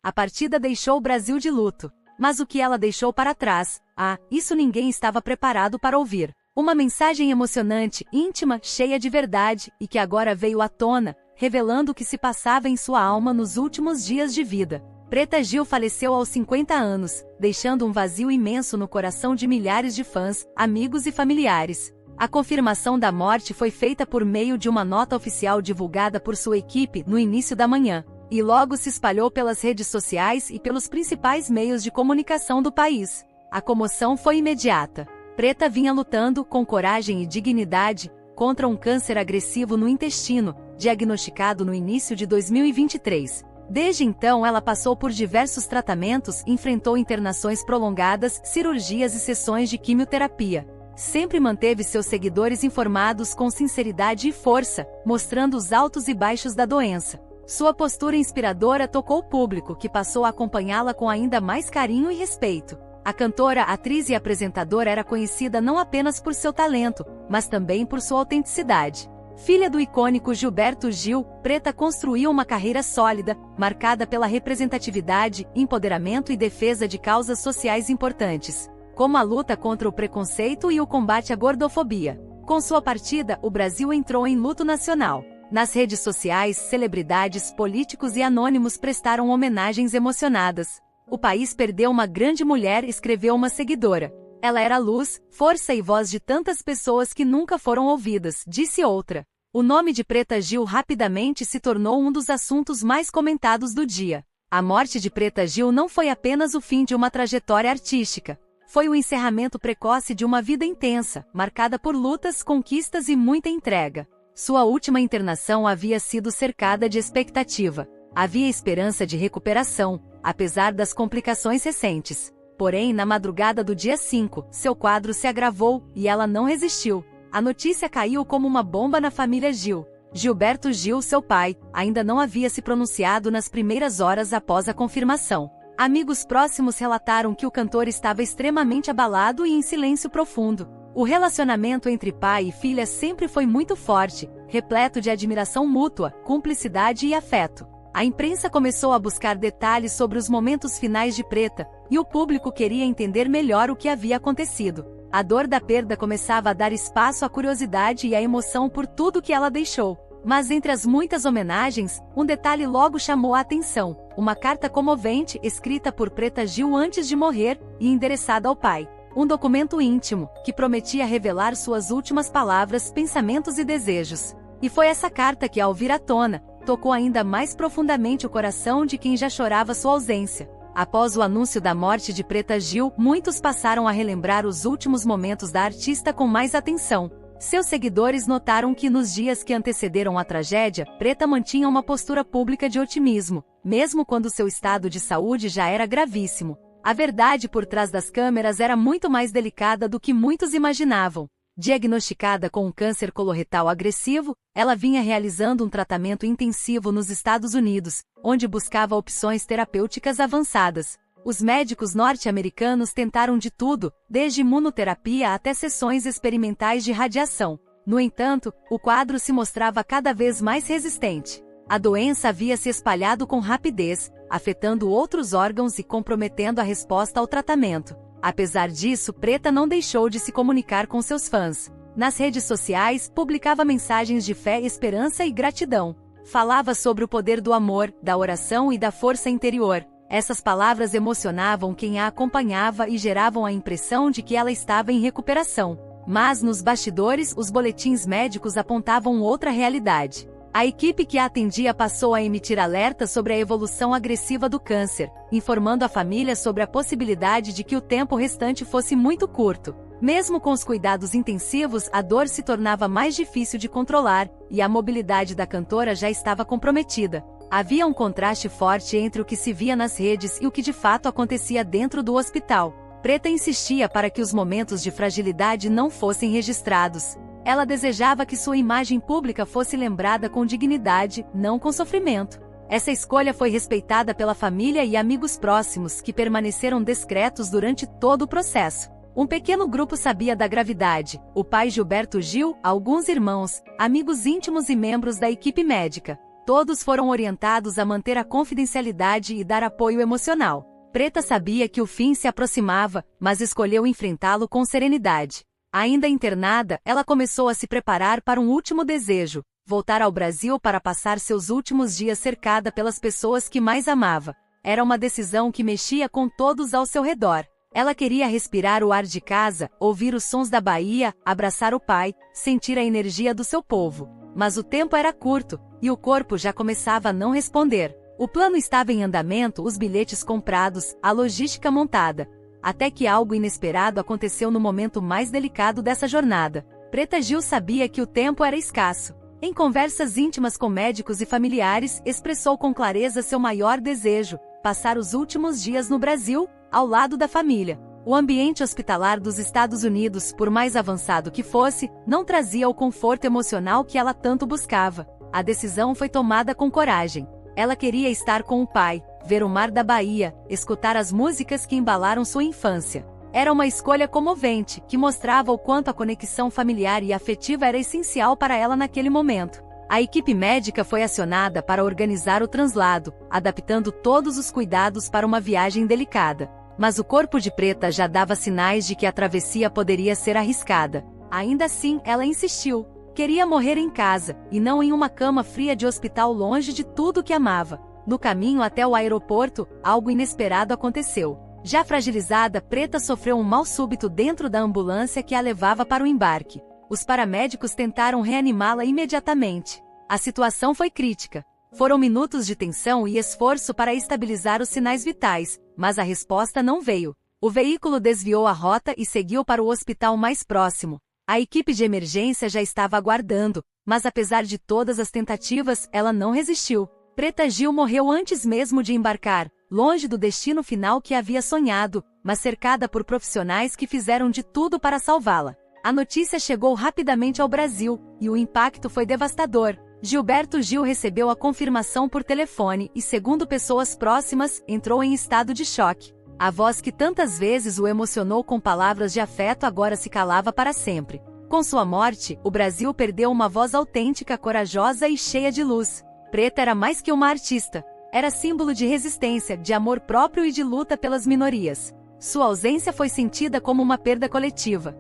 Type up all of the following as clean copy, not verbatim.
A partida deixou o Brasil de luto. Mas o que ela deixou para trás? Isso ninguém estava preparado para ouvir. Uma mensagem emocionante, íntima, cheia de verdade, e que agora veio à tona, revelando o que se passava em sua alma nos últimos dias de vida. Preta Gil faleceu aos 50 anos, deixando um vazio imenso no coração de milhares de fãs, amigos e familiares. A confirmação da morte foi feita por meio de uma nota oficial divulgada por sua equipe no início da manhã, e logo se espalhou pelas redes sociais e pelos principais meios de comunicação do país. A comoção foi imediata. Preta vinha lutando, com coragem e dignidade, contra um câncer agressivo no intestino, diagnosticado no início de 2023. Desde então ela passou por diversos tratamentos, enfrentou internações prolongadas, cirurgias e sessões de quimioterapia. Sempre manteve seus seguidores informados com sinceridade e força, mostrando os altos e baixos da doença. Sua postura inspiradora tocou o público, que passou a acompanhá-la com ainda mais carinho e respeito. A cantora, atriz e apresentadora era conhecida não apenas por seu talento, mas também por sua autenticidade. Filha do icônico Gilberto Gil, Preta construiu uma carreira sólida, marcada pela representatividade, empoderamento e defesa de causas sociais importantes, como a luta contra o preconceito e o combate à gordofobia. Com sua partida, o Brasil entrou em luto nacional. Nas redes sociais, celebridades, políticos e anônimos prestaram homenagens emocionadas. "O país perdeu uma grande mulher", escreveu uma seguidora. "Ela era luz, força e voz de tantas pessoas que nunca foram ouvidas", disse outra. O nome de Preta Gil rapidamente se tornou um dos assuntos mais comentados do dia. A morte de Preta Gil não foi apenas o fim de uma trajetória artística. Foi o encerramento precoce de uma vida intensa, marcada por lutas, conquistas e muita entrega. Sua última internação havia sido cercada de expectativa. Havia esperança de recuperação, apesar das complicações recentes. Porém, na madrugada do dia 5, seu quadro se agravou, e ela não resistiu. A notícia caiu como uma bomba na família Gil. Gilberto Gil, seu pai, ainda não havia se pronunciado nas primeiras horas após a confirmação. Amigos próximos relataram que o cantor estava extremamente abalado e em silêncio profundo. O relacionamento entre pai e filha sempre foi muito forte, repleto de admiração mútua, cumplicidade e afeto. A imprensa começou a buscar detalhes sobre os momentos finais de Preta, e o público queria entender melhor o que havia acontecido. A dor da perda começava a dar espaço à curiosidade e à emoção por tudo que ela deixou. Mas entre as muitas homenagens, um detalhe logo chamou a atenção: uma carta comovente escrita por Preta Gil antes de morrer e endereçada ao pai. Um documento íntimo, que prometia revelar suas últimas palavras, pensamentos e desejos. E foi essa carta que, ao vir à tona, tocou ainda mais profundamente o coração de quem já chorava sua ausência. Após o anúncio da morte de Preta Gil, muitos passaram a relembrar os últimos momentos da artista com mais atenção. Seus seguidores notaram que nos dias que antecederam a tragédia, Preta mantinha uma postura pública de otimismo, mesmo quando seu estado de saúde já era gravíssimo. A verdade por trás das câmeras era muito mais delicada do que muitos imaginavam. Diagnosticada com um câncer coloretal agressivo, ela vinha realizando um tratamento intensivo nos Estados Unidos, onde buscava opções terapêuticas avançadas. Os médicos norte-americanos tentaram de tudo, desde imunoterapia até sessões experimentais de radiação. No entanto, o quadro se mostrava cada vez mais resistente. A doença havia se espalhado com rapidez, afetando outros órgãos e comprometendo a resposta ao tratamento. Apesar disso, Preta não deixou de se comunicar com seus fãs. Nas redes sociais, publicava mensagens de fé, esperança e gratidão. Falava sobre o poder do amor, da oração e da força interior. Essas palavras emocionavam quem a acompanhava e geravam a impressão de que ela estava em recuperação. Mas nos bastidores, os boletins médicos apontavam outra realidade. A equipe que a atendia passou a emitir alertas sobre a evolução agressiva do câncer, informando a família sobre a possibilidade de que o tempo restante fosse muito curto. Mesmo com os cuidados intensivos, a dor se tornava mais difícil de controlar, e a mobilidade da cantora já estava comprometida. Havia um contraste forte entre o que se via nas redes e o que de fato acontecia dentro do hospital. Preta insistia para que os momentos de fragilidade não fossem registrados. Ela desejava que sua imagem pública fosse lembrada com dignidade, não com sofrimento. Essa escolha foi respeitada pela família e amigos próximos, que permaneceram discretos durante todo o processo. Um pequeno grupo sabia da gravidade: o pai Gilberto Gil, alguns irmãos, amigos íntimos e membros da equipe médica. Todos foram orientados a manter a confidencialidade e dar apoio emocional. Preta sabia que o fim se aproximava, mas escolheu enfrentá-lo com serenidade. Ainda internada, ela começou a se preparar para um último desejo: voltar ao Brasil para passar seus últimos dias cercada pelas pessoas que mais amava. Era uma decisão que mexia com todos ao seu redor. Ela queria respirar o ar de casa, ouvir os sons da Bahia, abraçar o pai, sentir a energia do seu povo. Mas o tempo era curto, e o corpo já começava a não responder. O plano estava em andamento, os bilhetes comprados, a logística montada. Até que algo inesperado aconteceu no momento mais delicado dessa jornada. Preta Gil sabia que o tempo era escasso. Em conversas íntimas com médicos e familiares, expressou com clareza seu maior desejo: passar os últimos dias no Brasil, ao lado da família. O ambiente hospitalar dos Estados Unidos, por mais avançado que fosse, não trazia o conforto emocional que ela tanto buscava. A decisão foi tomada com coragem. Ela queria estar com o pai, ver o mar da Bahia, escutar as músicas que embalaram sua infância. Era uma escolha comovente, que mostrava o quanto a conexão familiar e afetiva era essencial para ela naquele momento. A equipe médica foi acionada para organizar o translado, adaptando todos os cuidados para uma viagem delicada. Mas o corpo de Preta já dava sinais de que a travessia poderia ser arriscada. Ainda assim, ela insistiu. Queria morrer em casa, e não em uma cama fria de hospital longe de tudo que amava. No caminho até o aeroporto, algo inesperado aconteceu. Já fragilizada, Preta sofreu um mal súbito dentro da ambulância que a levava para o embarque. Os paramédicos tentaram reanimá-la imediatamente. A situação foi crítica. Foram minutos de tensão e esforço para estabilizar os sinais vitais, mas a resposta não veio. O veículo desviou a rota e seguiu para o hospital mais próximo. A equipe de emergência já estava aguardando, mas apesar de todas as tentativas, ela não resistiu. Preta Gil morreu antes mesmo de embarcar, longe do destino final que havia sonhado, mas cercada por profissionais que fizeram de tudo para salvá-la. A notícia chegou rapidamente ao Brasil, e o impacto foi devastador. Gilberto Gil recebeu a confirmação por telefone e, segundo pessoas próximas, entrou em estado de choque. A voz que tantas vezes o emocionou com palavras de afeto agora se calava para sempre. Com sua morte, o Brasil perdeu uma voz autêntica, corajosa e cheia de luz. Preta era mais que uma artista. Era símbolo de resistência, de amor próprio e de luta pelas minorias. Sua ausência foi sentida como uma perda coletiva.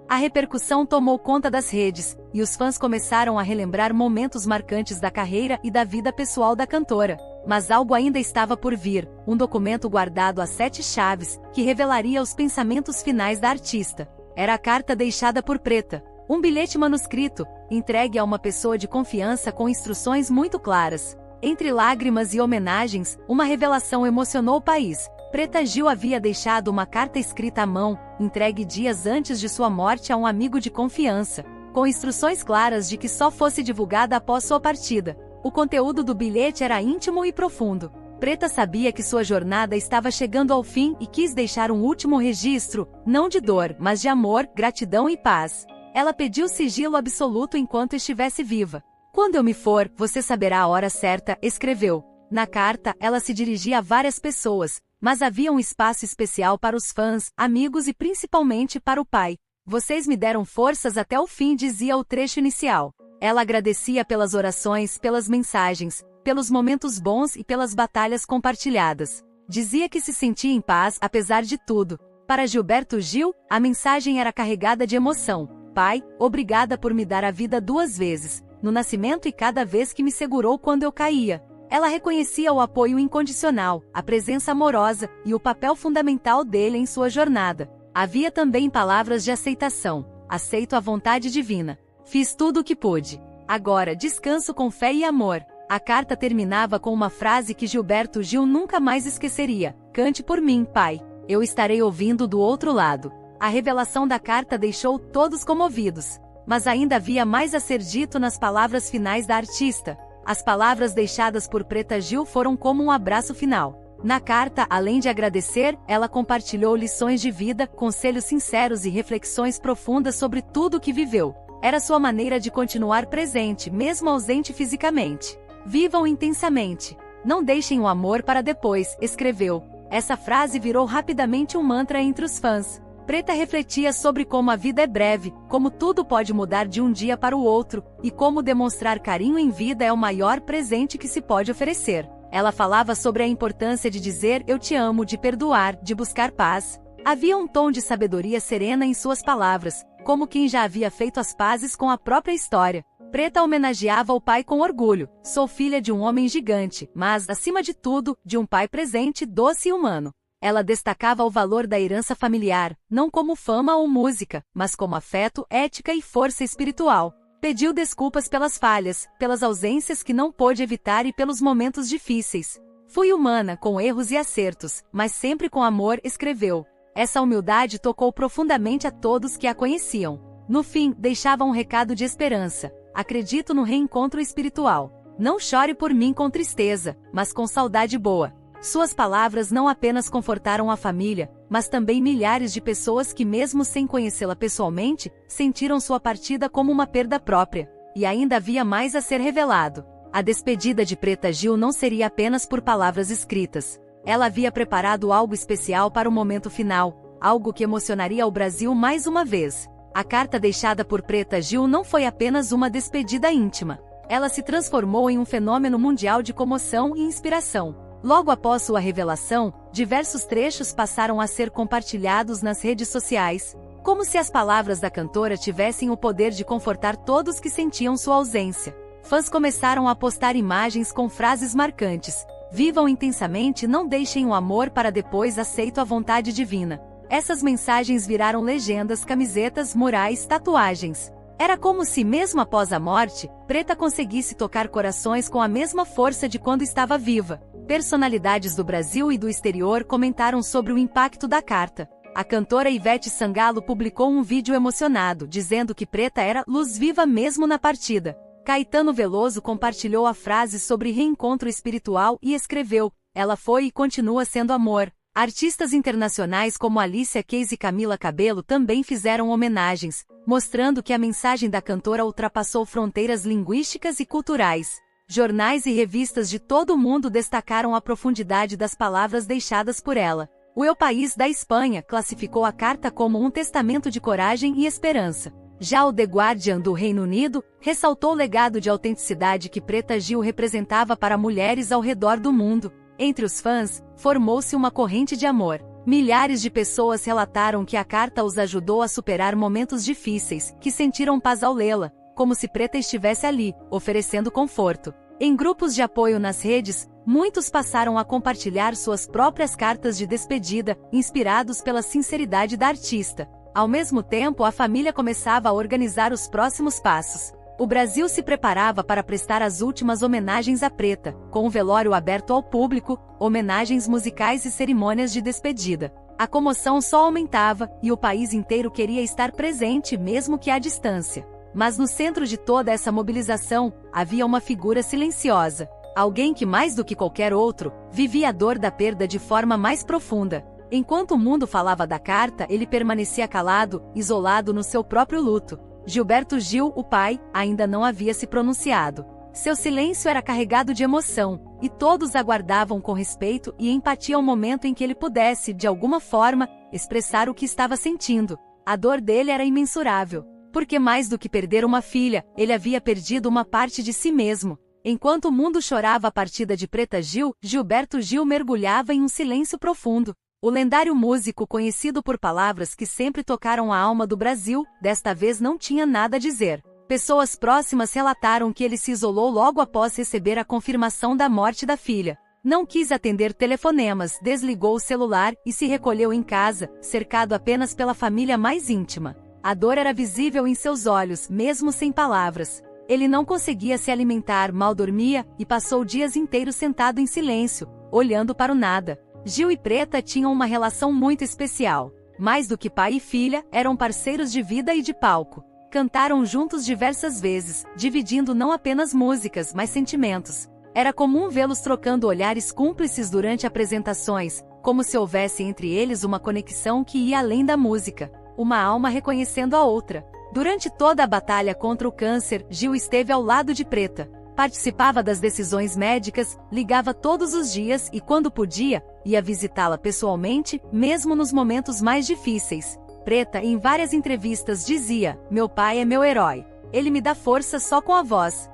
A repercussão tomou conta das redes, e os fãs começaram a relembrar momentos marcantes da carreira e da vida pessoal da cantora. Mas algo ainda estava por vir, um documento guardado a 7 chaves, que revelaria os pensamentos finais da artista. Era a carta deixada por Preta, um bilhete manuscrito, entregue a uma pessoa de confiança com instruções muito claras. Entre lágrimas e homenagens, uma revelação emocionou o país. Preta Gil havia deixado uma carta escrita à mão, entregue dias antes de sua morte a um amigo de confiança, com instruções claras de que só fosse divulgada após sua partida. O conteúdo do bilhete era íntimo e profundo. Preta sabia que sua jornada estava chegando ao fim e quis deixar um último registro, não de dor, mas de amor, gratidão e paz. Ela pediu sigilo absoluto enquanto estivesse viva. "Quando eu me for, você saberá a hora certa", escreveu. Na carta, ela se dirigia a várias pessoas, mas havia um espaço especial para os fãs, amigos e principalmente para o pai. "Vocês me deram forças até o fim", dizia o trecho inicial. Ela agradecia pelas orações, pelas mensagens, pelos momentos bons e pelas batalhas compartilhadas. Dizia que se sentia em paz apesar de tudo. Para Gilberto Gil, a mensagem era carregada de emoção. "Pai, obrigada por me dar a vida 2 vezes, no nascimento e cada vez que me segurou quando eu caía." Ela reconhecia o apoio incondicional, a presença amorosa e o papel fundamental dele em sua jornada. Havia também palavras de aceitação. "Aceito a vontade divina. Fiz tudo o que pude. Agora descanso com fé e amor." A carta terminava com uma frase que Gilberto Gil nunca mais esqueceria: "Cante por mim, pai. Eu estarei ouvindo do outro lado." A revelação da carta deixou todos comovidos. Mas ainda havia mais a ser dito nas palavras finais da artista. As palavras deixadas por Preta Gil foram como um abraço final. Na carta, além de agradecer, ela compartilhou lições de vida, conselhos sinceros e reflexões profundas sobre tudo o que viveu. Era sua maneira de continuar presente, mesmo ausente fisicamente. "Vivam intensamente. Não deixem o amor para depois", escreveu. Essa frase virou rapidamente um mantra entre os fãs. Preta refletia sobre como a vida é breve, como tudo pode mudar de um dia para o outro, e como demonstrar carinho em vida é o maior presente que se pode oferecer. Ela falava sobre a importância de dizer "eu te amo", de perdoar, de buscar paz. Havia um tom de sabedoria serena em suas palavras, como quem já havia feito as pazes com a própria história. Preta homenageava o pai com orgulho. Sou filha de um homem gigante, mas, acima de tudo, de um pai presente, doce e humano. Ela destacava o valor da herança familiar, não como fama ou música, mas como afeto, ética e força espiritual. Pediu desculpas pelas falhas, pelas ausências que não pôde evitar e pelos momentos difíceis. Fui humana, com erros e acertos, mas sempre com amor, escreveu. Essa humildade tocou profundamente a todos que a conheciam. No fim, deixava um recado de esperança. Acredito no reencontro espiritual. Não chore por mim com tristeza, mas com saudade boa. Suas palavras não apenas confortaram a família, mas também milhares de pessoas que, mesmo sem conhecê-la pessoalmente, sentiram sua partida como uma perda própria. E ainda havia mais a ser revelado. A despedida de Preta Gil não seria apenas por palavras escritas. Ela havia preparado algo especial para o momento final, algo que emocionaria o Brasil mais uma vez. A carta deixada por Preta Gil não foi apenas uma despedida íntima. Ela se transformou em um fenômeno mundial de comoção e inspiração. Logo após sua revelação, diversos trechos passaram a ser compartilhados nas redes sociais, como se as palavras da cantora tivessem o poder de confortar todos que sentiam sua ausência. Fãs começaram a postar imagens com frases marcantes: "Vivam intensamente, não deixem o amor para depois, aceito a vontade divina". Essas mensagens viraram legendas, camisetas, murais, tatuagens. Era como se, mesmo após a morte, Preta conseguisse tocar corações com a mesma força de quando estava viva. Personalidades do Brasil e do exterior comentaram sobre o impacto da carta. A cantora Ivete Sangalo publicou um vídeo emocionado, dizendo que Preta era luz viva mesmo na partida. Caetano Veloso compartilhou a frase sobre reencontro espiritual e escreveu: "Ela foi e continua sendo amor". Artistas internacionais como Alicia Keys e Camila Cabello também fizeram homenagens, mostrando que a mensagem da cantora ultrapassou fronteiras linguísticas e culturais. Jornais e revistas de todo o mundo destacaram a profundidade das palavras deixadas por ela. O El País da Espanha classificou a carta como um testamento de coragem e esperança. Já o The Guardian do Reino Unido ressaltou o legado de autenticidade que Preta Gil representava para mulheres ao redor do mundo. Entre os fãs, formou-se uma corrente de amor. Milhares de pessoas relataram que a carta os ajudou a superar momentos difíceis, que sentiram paz ao lê-la, como se Preta estivesse ali, oferecendo conforto. Em grupos de apoio nas redes, muitos passaram a compartilhar suas próprias cartas de despedida, inspirados pela sinceridade da artista. Ao mesmo tempo, a família começava a organizar os próximos passos. O Brasil se preparava para prestar as últimas homenagens a Preta, com o velório aberto ao público, homenagens musicais e cerimônias de despedida. A comoção só aumentava, e o país inteiro queria estar presente, mesmo que à distância. Mas no centro de toda essa mobilização, havia uma figura silenciosa. Alguém que, mais do que qualquer outro, vivia a dor da perda de forma mais profunda. Enquanto o mundo falava da carta, ele permanecia calado, isolado no seu próprio luto. Gilberto Gil, o pai, ainda não havia se pronunciado. Seu silêncio era carregado de emoção, e todos aguardavam com respeito e empatia o momento em que ele pudesse, de alguma forma, expressar o que estava sentindo. A dor dele era imensurável. Porque mais do que perder uma filha, ele havia perdido uma parte de si mesmo. Enquanto o mundo chorava a partida de Preta Gil, Gilberto Gil mergulhava em um silêncio profundo. O lendário músico, conhecido por palavras que sempre tocaram a alma do Brasil, desta vez não tinha nada a dizer. Pessoas próximas relataram que ele se isolou logo após receber a confirmação da morte da filha. Não quis atender telefonemas, desligou o celular e se recolheu em casa, cercado apenas pela família mais íntima. A dor era visível em seus olhos, mesmo sem palavras. Ele não conseguia se alimentar, mal dormia, e passou dias inteiros sentado em silêncio, olhando para o nada. Gil e Preta tinham uma relação muito especial. Mais do que pai e filha, eram parceiros de vida e de palco. Cantaram juntos diversas vezes, dividindo não apenas músicas, mas sentimentos. Era comum vê-los trocando olhares cúmplices durante apresentações, como se houvesse entre eles uma conexão que ia além da música. Uma alma reconhecendo a outra. Durante toda a batalha contra o câncer, Gil esteve ao lado de Preta. Participava das decisões médicas, ligava todos os dias e, quando podia, ia visitá-la pessoalmente, mesmo nos momentos mais difíceis. Preta, em várias entrevistas, dizia: "Meu pai é meu herói. Ele me dá força só com a voz."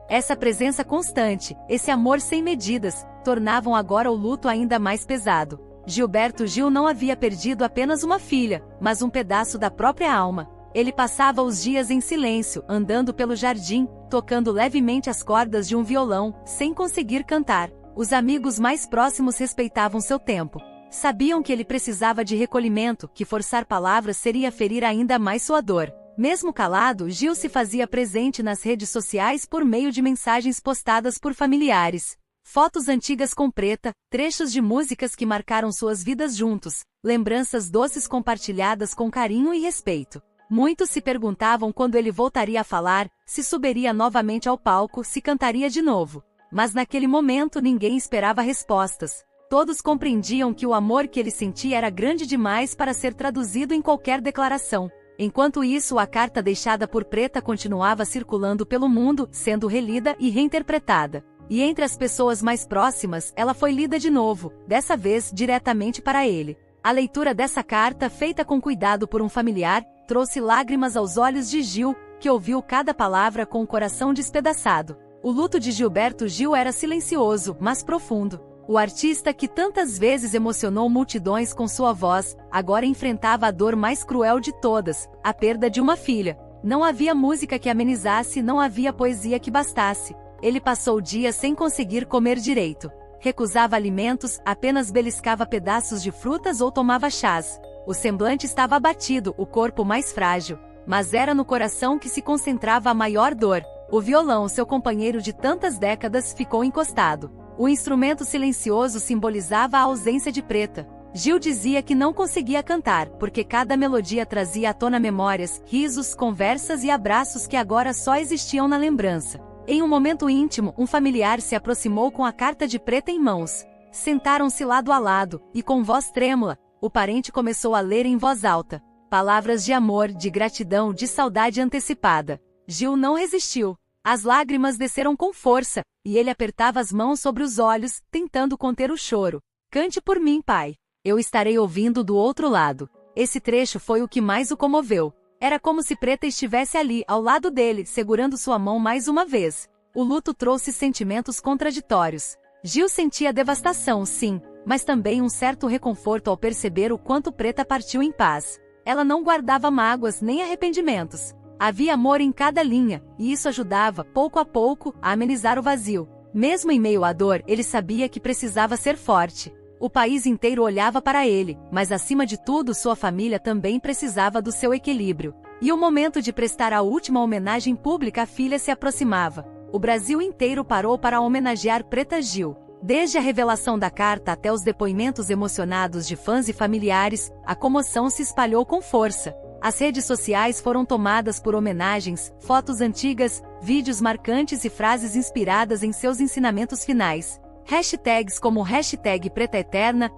Essa presença constante, esse amor sem medidas, tornavam agora o luto ainda mais pesado. Gilberto Gil não havia perdido apenas uma filha, mas um pedaço da própria alma. Ele passava os dias em silêncio, andando pelo jardim, tocando levemente as cordas de um violão, sem conseguir cantar. Os amigos mais próximos respeitavam seu tempo. Sabiam que ele precisava de recolhimento, que forçar palavras seria ferir ainda mais sua dor. Mesmo calado, Gil se fazia presente nas redes sociais por meio de mensagens postadas por familiares. Fotos antigas com Preta, trechos de músicas que marcaram suas vidas juntos, lembranças doces compartilhadas com carinho e respeito. Muitos se perguntavam quando ele voltaria a falar, se subiria novamente ao palco, se cantaria de novo. Mas naquele momento ninguém esperava respostas. Todos compreendiam que o amor que ele sentia era grande demais para ser traduzido em qualquer declaração. Enquanto isso, a carta deixada por Preta continuava circulando pelo mundo, sendo relida e reinterpretada. E entre as pessoas mais próximas, ela foi lida de novo, dessa vez diretamente para ele. A leitura dessa carta, feita com cuidado por um familiar, trouxe lágrimas aos olhos de Gil, que ouviu cada palavra com o coração despedaçado. O luto de Gilberto Gil era silencioso, mas profundo. O artista que tantas vezes emocionou multidões com sua voz, agora enfrentava a dor mais cruel de todas, a perda de uma filha. Não havia música que amenizasse, não havia poesia que bastasse. Ele passou dias sem conseguir comer direito. Recusava alimentos, apenas beliscava pedaços de frutas ou tomava chás. O semblante estava abatido, o corpo mais frágil. Mas era no coração que se concentrava a maior dor. O violão, seu companheiro de tantas décadas, ficou encostado. O instrumento silencioso simbolizava a ausência de Preta. Gil dizia que não conseguia cantar, porque cada melodia trazia à tona memórias, risos, conversas e abraços que agora só existiam na lembrança. Em um momento íntimo, um familiar se aproximou com a carta de Preta em mãos. Sentaram-se lado a lado, e com voz trêmula, o parente começou a ler em voz alta. Palavras de amor, de gratidão, de saudade antecipada. Gil não resistiu. As lágrimas desceram com força, e ele apertava as mãos sobre os olhos, tentando conter o choro. "Cante por mim, pai. Eu estarei ouvindo do outro lado." Esse trecho foi o que mais o comoveu. Era como se Preta estivesse ali, ao lado dele, segurando sua mão mais uma vez. O luto trouxe sentimentos contraditórios. Gil sentia devastação, sim, mas também um certo reconforto ao perceber o quanto Preta partiu em paz. Ela não guardava mágoas nem arrependimentos. Havia amor em cada linha, e isso ajudava, pouco a pouco, a amenizar o vazio. Mesmo em meio à dor, ele sabia que precisava ser forte. O país inteiro olhava para ele, mas acima de tudo sua família também precisava do seu equilíbrio. E o momento de prestar a última homenagem pública à filha se aproximava. O Brasil inteiro parou para homenagear Preta Gil. Desde a revelação da carta até os depoimentos emocionados de fãs e familiares, a comoção se espalhou com força. As redes sociais foram tomadas por homenagens, fotos antigas, vídeos marcantes e frases inspiradas em seus ensinamentos finais. Hashtags como #PretaEterna,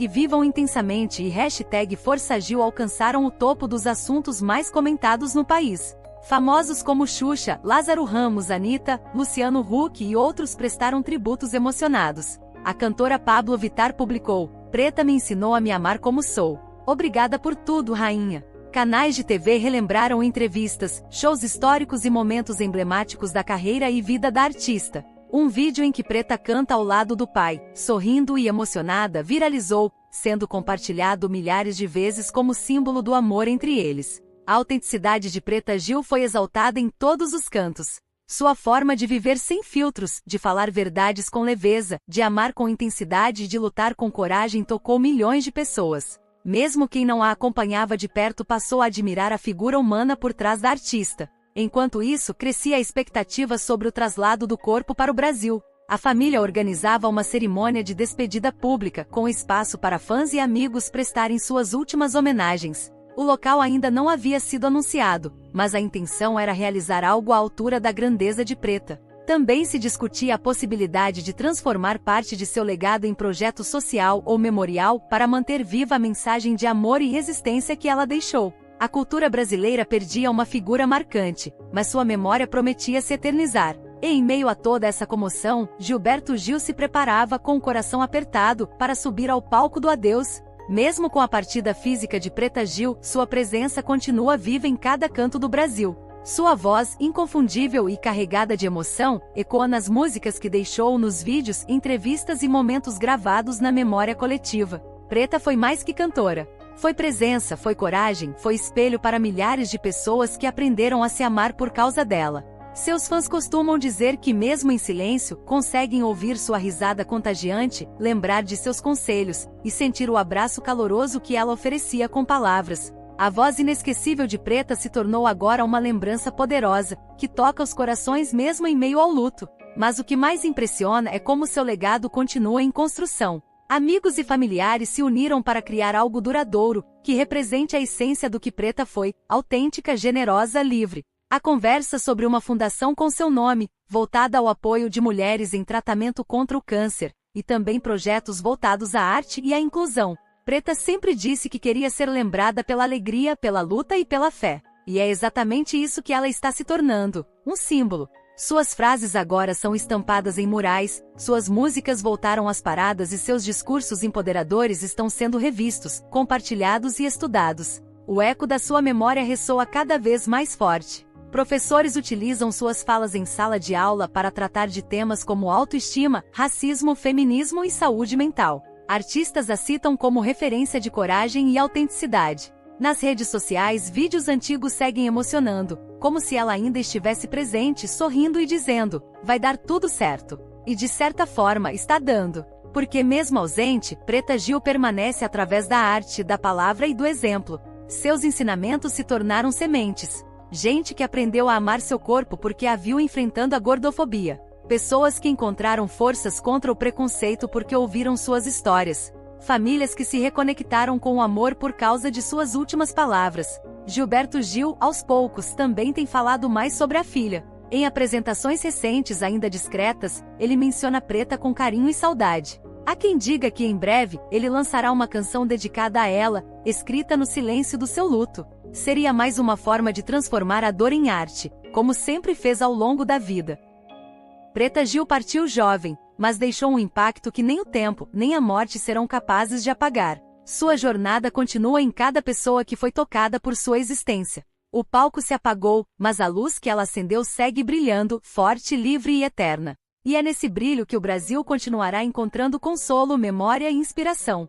#Vivam Intensamente e #ForçaGil alcançaram o topo dos assuntos mais comentados no país. Famosos como Xuxa, Lázaro Ramos, Anitta, Luciano Huck e outros prestaram tributos emocionados. A cantora Pablo Vittar publicou: "Preta me ensinou a me amar como sou. Obrigada por tudo, rainha." Canais de TV relembraram entrevistas, shows históricos e momentos emblemáticos da carreira e vida da artista. Um vídeo em que Preta canta ao lado do pai, sorrindo e emocionada, viralizou, sendo compartilhado milhares de vezes como símbolo do amor entre eles. A autenticidade de Preta Gil foi exaltada em todos os cantos. Sua forma de viver sem filtros, de falar verdades com leveza, de amar com intensidade e de lutar com coragem tocou milhões de pessoas. Mesmo quem não a acompanhava de perto passou a admirar a figura humana por trás da artista. Enquanto isso, crescia a expectativa sobre o traslado do corpo para o Brasil. A família organizava uma cerimônia de despedida pública, com espaço para fãs e amigos prestarem suas últimas homenagens. O local ainda não havia sido anunciado, mas a intenção era realizar algo à altura da grandeza de Preta. Também se discutia a possibilidade de transformar parte de seu legado em projeto social ou memorial para manter viva a mensagem de amor e resistência que ela deixou. A cultura brasileira perdia uma figura marcante, mas sua memória prometia se eternizar. E em meio a toda essa comoção, Gilberto Gil se preparava com o coração apertado para subir ao palco do adeus. Mesmo com a partida física de Preta Gil, sua presença continua viva em cada canto do Brasil. Sua voz, inconfundível e carregada de emoção, ecoa nas músicas que deixou nos vídeos, entrevistas e momentos gravados na memória coletiva. Preta foi mais que cantora. Foi presença, foi coragem, foi espelho para milhares de pessoas que aprenderam a se amar por causa dela. Seus fãs costumam dizer que mesmo em silêncio, conseguem ouvir sua risada contagiante, lembrar de seus conselhos, e sentir o abraço caloroso que ela oferecia com palavras. A voz inesquecível de Preta se tornou agora uma lembrança poderosa, que toca os corações mesmo em meio ao luto. Mas o que mais impressiona é como seu legado continua em construção. Amigos e familiares se uniram para criar algo duradouro, que represente a essência do que Preta foi, autêntica, generosa, livre. A conversa sobre uma fundação com seu nome, voltada ao apoio de mulheres em tratamento contra o câncer, e também projetos voltados à arte e à inclusão. Preta sempre disse que queria ser lembrada pela alegria, pela luta e pela fé. E é exatamente isso que ela está se tornando, um símbolo. Suas frases agora são estampadas em murais, suas músicas voltaram às paradas e seus discursos empoderadores estão sendo revistos, compartilhados e estudados. O eco da sua memória ressoa cada vez mais forte. Professores utilizam suas falas em sala de aula para tratar de temas como autoestima, racismo, feminismo e saúde mental. Artistas a citam como referência de coragem e autenticidade. Nas redes sociais, vídeos antigos seguem emocionando, como se ela ainda estivesse presente, sorrindo e dizendo: vai dar tudo certo. E de certa forma está dando. Porque mesmo ausente, Preta Gil permanece através da arte, da palavra e do exemplo. Seus ensinamentos se tornaram sementes. Gente que aprendeu a amar seu corpo porque a viu enfrentando a gordofobia. Pessoas que encontraram forças contra o preconceito porque ouviram suas histórias. Famílias que se reconectaram com o amor por causa de suas últimas palavras. Gilberto Gil, aos poucos, também tem falado mais sobre a filha. Em apresentações recentes, ainda discretas, ele menciona Preta com carinho e saudade. Há quem diga que em breve, ele lançará uma canção dedicada a ela, escrita no silêncio do seu luto. Seria mais uma forma de transformar a dor em arte, como sempre fez ao longo da vida. Preta Gil partiu jovem, mas deixou um impacto que nem o tempo, nem a morte serão capazes de apagar. Sua jornada continua em cada pessoa que foi tocada por sua existência. O palco se apagou, mas a luz que ela acendeu segue brilhando, forte, livre e eterna. E é nesse brilho que o Brasil continuará encontrando consolo, memória e inspiração.